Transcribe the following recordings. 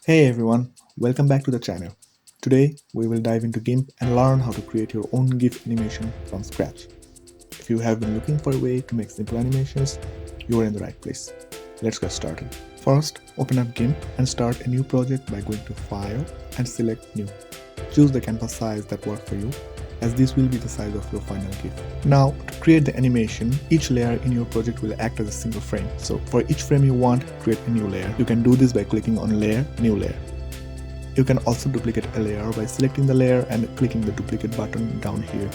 Hey everyone, welcome back to the channel. Today we will dive into GIMP and learn how to create your own GIF animation from scratch. If you have been looking for a way to make simple animations, you are in the right place. Let's get started. First, open up GIMP and start a new project by going to File and select New. Choose the canvas size that works for you, as this will be the size of your final GIF. Now, to create the animation, each layer in your project will act as a single frame. So for each frame you want, create a new layer. You can do this by clicking on Layer, New Layer. You can also duplicate a layer by selecting the layer and clicking the duplicate button down here.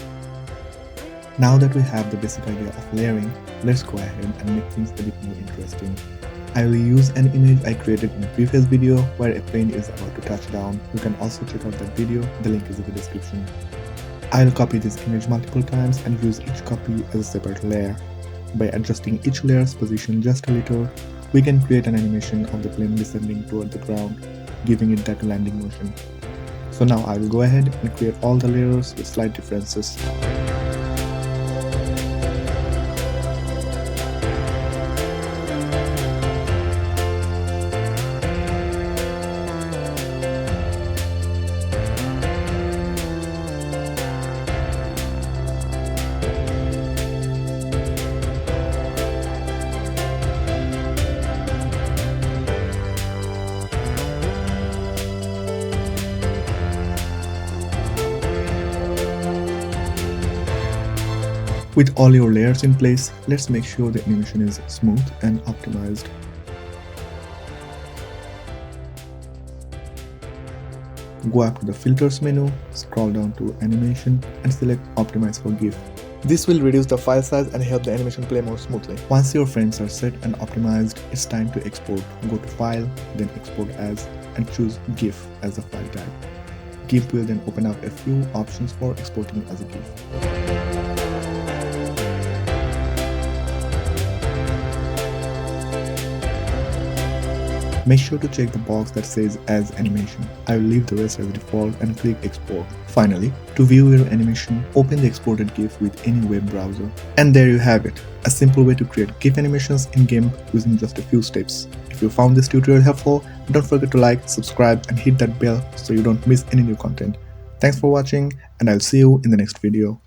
Now that we have the basic idea of layering, let's go ahead and make things a bit more interesting. I will use an image I created in a previous video where a plane is about to touch down. You can also check out that video, the link is in the description. I'll copy this image multiple times and use each copy as a separate layer. By adjusting each layer's position just a little, we can create an animation of the plane descending toward the ground, giving it that landing motion. So now I will go ahead and create all the layers with slight differences. With all your layers in place, let's make sure the animation is smooth and optimized. Go up to the Filters menu, scroll down to Animation and select Optimize for GIF. This will reduce the file size and help the animation play more smoothly. Once your frames are set and optimized, it's time to export. Go to File, then Export As, and choose GIF as the file type. GIMP will then open up a few options for exporting as a GIF. Make sure to check the box that says As Animation. I will leave the rest as default and click Export. Finally, to view your animation, open the exported GIF with any web browser. And there you have it, a simple way to create GIF animations in GIMP using just a few steps. If you found this tutorial helpful, don't forget to like, subscribe and hit that bell so you don't miss any new content. Thanks for watching and I'll see you in the next video.